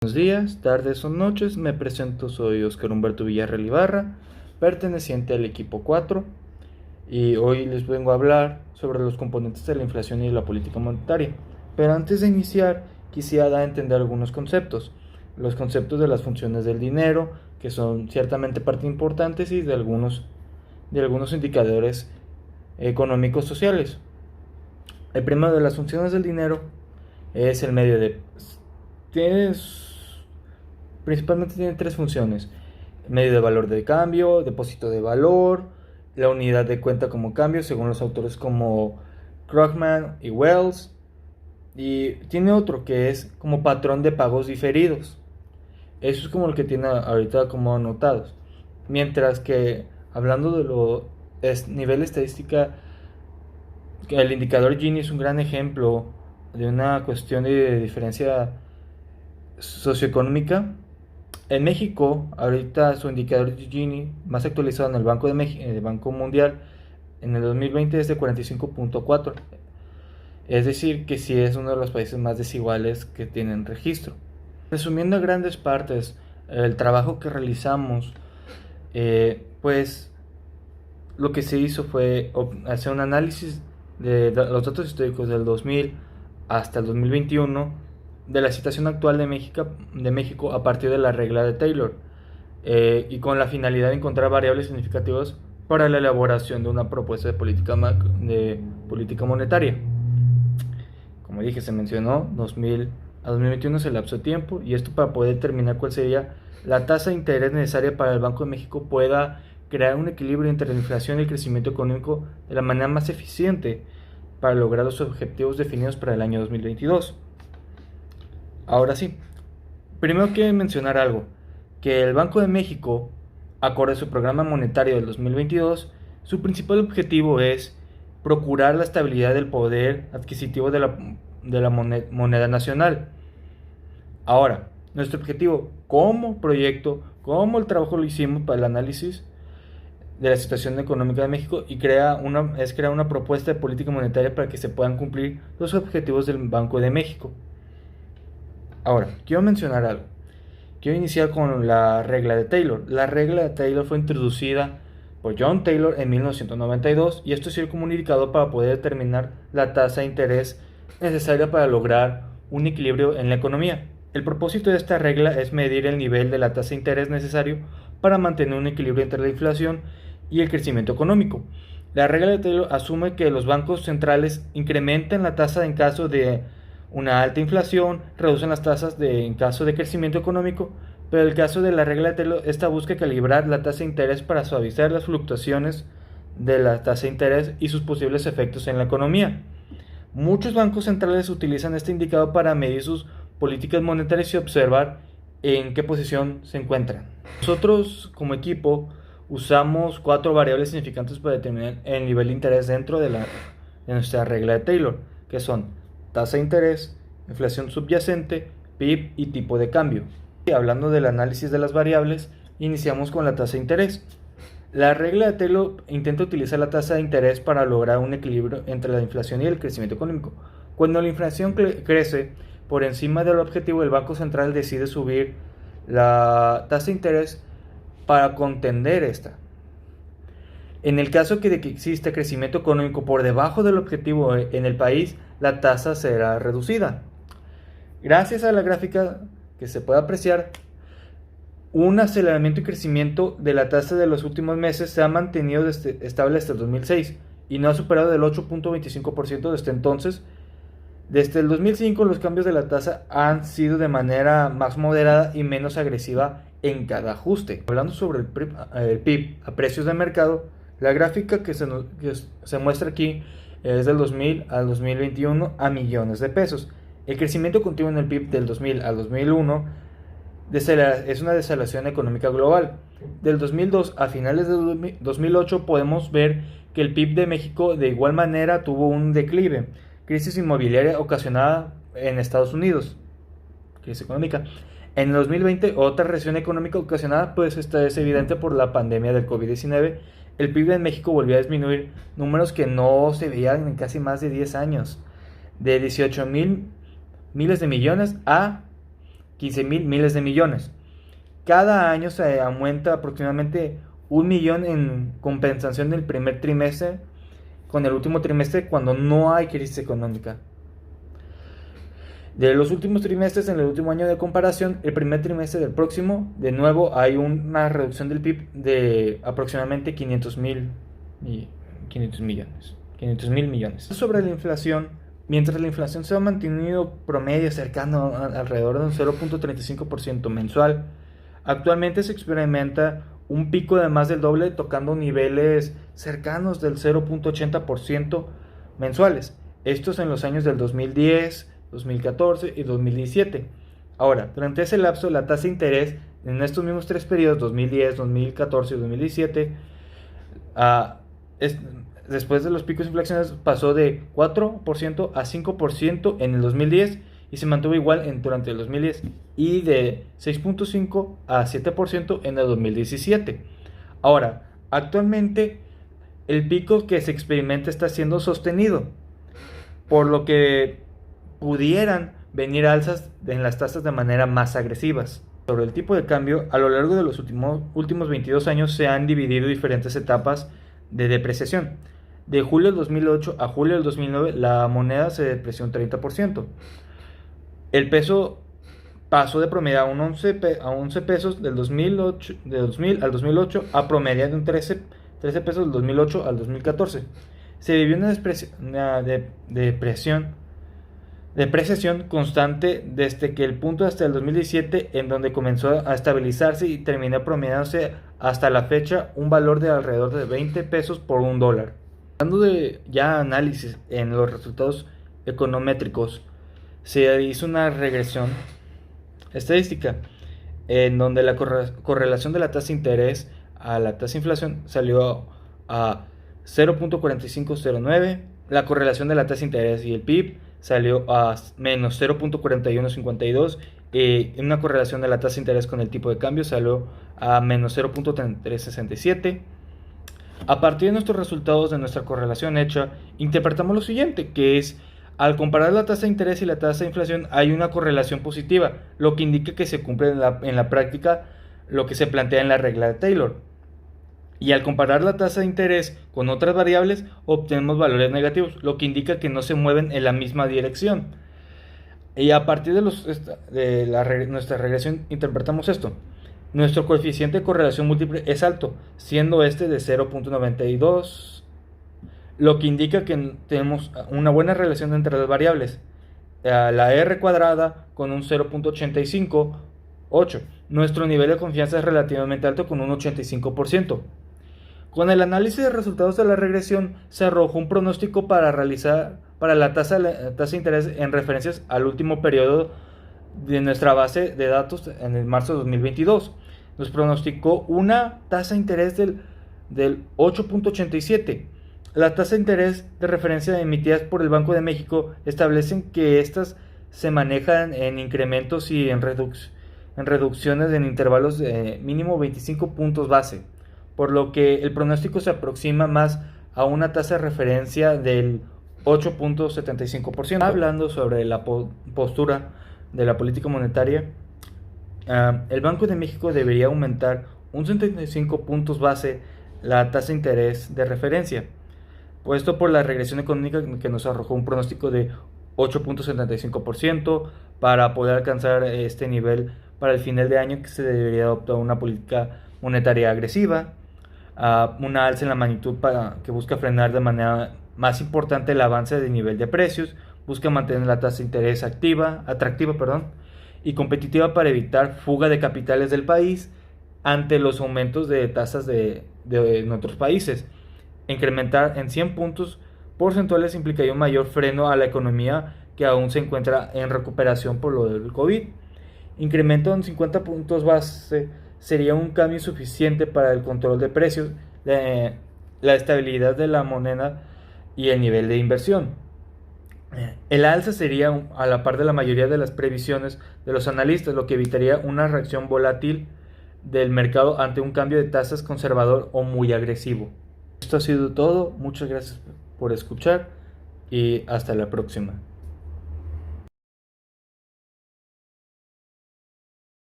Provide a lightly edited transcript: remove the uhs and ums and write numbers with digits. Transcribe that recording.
Buenos días, tardes o noches, me presento, soy Oscar Humberto Villarreal Ibarra, perteneciente al equipo 4, y hoy les vengo a hablar sobre los componentes de la inflación y la política monetaria. Pero antes de iniciar, quisiera dar a entender algunos conceptos. Los conceptos de las funciones del dinero, que son ciertamente parte importantes, y de algunos indicadores económicos sociales. El primero de las funciones del dinero es el medio de... Principalmente tiene tres funciones: medio de valor de cambio, depósito de valor, la unidad de cuenta como cambio, según los autores como Krugman y Wells, y tiene otro que es como patrón de pagos diferidos. Eso es como el que tiene ahorita como anotados. Mientras que, hablando de nivel estadística, el indicador Gini es un gran ejemplo de una cuestión de diferencia socioeconómica. En México, ahorita su indicador de Gini más actualizado en el Banco de México, el Banco Mundial, en el 2020 es de 45.4. Es decir, que sí es uno de los países más desiguales que tienen registro. Resumiendo a grandes partes el trabajo que realizamos, pues lo que se hizo fue hacer un análisis de los datos históricos del 2000 hasta el 2021 de la situación actual de México a partir de la regla de Taylor, y con la finalidad de encontrar variables significativas para la elaboración de una propuesta de política monetaria. Como dije, se mencionó 2000 a 2021 es el lapso de tiempo, y esto para poder determinar cuál sería la tasa de interés necesaria para el Banco de México pueda crear un equilibrio entre la inflación y el crecimiento económico de la manera más eficiente para lograr los objetivos definidos para el año 2022. Ahora sí, primero quiero mencionar algo, que el Banco de México, acorde a su programa monetario del 2022, su principal objetivo es procurar la estabilidad del poder adquisitivo de la moneda nacional. Ahora, nuestro objetivo como proyecto, como el trabajo lo hicimos para el análisis de la situación económica de México, y crear una propuesta de política monetaria para que se puedan cumplir los objetivos del Banco de México. Ahora, quiero mencionar algo. Quiero iniciar con la regla de Taylor. La regla de Taylor fue introducida por John Taylor en 1992, y esto sirve como un indicador para poder determinar la tasa de interés necesaria para lograr un equilibrio en la economía. El propósito de esta regla es medir el nivel de la tasa de interés necesario para mantener un equilibrio entre la inflación y el crecimiento económico. La regla de Taylor asume que los bancos centrales incrementan la tasa en caso de una alta inflación, reducen las tasas en caso de crecimiento económico, pero en el caso de la regla de Taylor, esta busca calibrar la tasa de interés para suavizar las fluctuaciones de la tasa de interés y sus posibles efectos en la economía. Muchos bancos centrales utilizan este indicador para medir sus políticas monetarias y observar en qué posición se encuentran. Nosotros, como equipo, usamos 4 variables significantes para determinar el nivel de interés dentro de nuestra regla de Taylor, que son tasa de interés, inflación subyacente, PIB y tipo de cambio. Y hablando del análisis de las variables, iniciamos con la tasa de interés. La regla de Taylor intenta utilizar la tasa de interés para lograr un equilibrio entre la inflación y el crecimiento económico. Cuando la inflación crece por encima del objetivo, el Banco Central decide subir la tasa de interés para contener esta. En el caso de que exista crecimiento económico por debajo del objetivo en el país, la tasa será reducida. Gracias a la gráfica que se puede apreciar, un aceleramiento y crecimiento de la tasa de los últimos meses se ha mantenido estable hasta el 2006 y no ha superado el 8.25% desde entonces. Desde el 2005 los cambios de la tasa han sido de manera más moderada y menos agresiva en cada ajuste. Hablando sobre el PIB a precios de mercado, la gráfica que se muestra aquí es del 2000 al 2021 a millones de pesos. El crecimiento continuo en el PIB del 2000 al 2001 es una desaceleración económica global. Del 2002 a finales de 2008 podemos ver que el PIB de México de igual manera tuvo un declive. Crisis inmobiliaria ocasionada en Estados Unidos, crisis económica. En el 2020 otra recesión económica ocasionada, pues esta es evidente por la pandemia del COVID-19. El PIB en México volvió a disminuir, números que no se veían en casi más de 10 años, de 18 mil miles de millones a 15,000 miles de millones. Cada año se aumenta aproximadamente 1 millón en compensación del primer trimestre con el último trimestre cuando no hay crisis económica. De los últimos trimestres, en el último año de comparación, el primer trimestre del próximo, de nuevo hay una reducción del PIB de aproximadamente 500,000 millones. Sobre la inflación, mientras la inflación se ha mantenido promedio cercano alrededor de un 0.35% mensual, actualmente se experimenta un pico de más del doble, tocando niveles cercanos del 0.80% mensuales. Estos en los años del 2010, 2014 y 2017. Ahora, durante ese lapso, la tasa de interés en estos mismos tres periodos, 2010, 2014 y 2017, después de los picos inflacionarios, pasó de 4% a 5% en el 2010 y se mantuvo igual durante el 2010, y de 6.5 a 7% en el 2017. Ahora, actualmente el pico que se experimenta está siendo sostenido, por lo que pudieran venir alzas en las tasas de manera más agresivas. Sobre el tipo de cambio, a lo largo de los últimos 22 años se han dividido diferentes etapas de depreciación. De julio del 2008 a julio del 2009, la moneda se depreció un 30%. El peso pasó de promedio a 11 pesos del 2000 al 2008 a promedio de un 13 pesos del 2008 al 2014. Se vivió una depreciación constante desde que el punto hasta el 2017, en donde comenzó a estabilizarse y terminó promediándose hasta la fecha un valor de alrededor de 20 pesos por un dólar. Hablando de ya análisis en los resultados econométricos, se hizo una regresión estadística en donde la correlación de la tasa de interés a la tasa de inflación salió a 0.4509, la correlación de la tasa de interés y el PIB salió a menos 0.4152, y una correlación de la tasa de interés con el tipo de cambio salió a menos 0.3367. A partir de nuestros resultados de nuestra correlación hecha, interpretamos lo siguiente, que es: al comparar la tasa de interés y la tasa de inflación hay una correlación positiva, lo que indica que se cumple en la práctica lo que se plantea en la regla de Taylor. Y al comparar la tasa de interés con otras variables, obtenemos valores negativos, lo que indica que no se mueven en la misma dirección. Y a partir de nuestra regresión interpretamos esto. Nuestro coeficiente de correlación múltiple es alto, siendo este de 0.92, lo que indica que tenemos una buena relación entre las variables. La R cuadrada con un 0.858. Nuestro nivel de confianza es relativamente alto con un 85%. Con el análisis de resultados de la regresión se arrojó un pronóstico para la tasa de interés en referencias al último periodo de nuestra base de datos en el marzo de 2022. Nos pronosticó una tasa de interés del 8.87. La tasa de interés de referencia emitidas por el Banco de México establecen que estas se manejan en incrementos y en reducciones en intervalos de mínimo 25 puntos base, por lo que el pronóstico se aproxima más a una tasa de referencia del 8.75%. Hablando sobre la postura de la política monetaria, el Banco de México debería aumentar un 75 puntos base la tasa de interés de referencia, puesto por la regresión económica que nos arrojó un pronóstico de 8.75% para poder alcanzar este nivel para el final de año, que se debería adoptar una política monetaria agresiva, una alza en la magnitud que busca frenar de manera más importante el avance de nivel de precios, busca mantener la tasa de interés atractiva, y competitiva para evitar fuga de capitales del país ante los aumentos de tasas de otros países. Incrementar en 100 puntos porcentuales implicaría un mayor freno a la economía que aún se encuentra en recuperación por lo del COVID. Incremento en 50 puntos base sería un cambio insuficiente para el control de precios, la estabilidad de la moneda y el nivel de inversión. El alza sería a la par de la mayoría de las previsiones de los analistas, lo que evitaría una reacción volátil del mercado ante un cambio de tasas conservador o muy agresivo. Esto ha sido todo, muchas gracias por escuchar y hasta la próxima.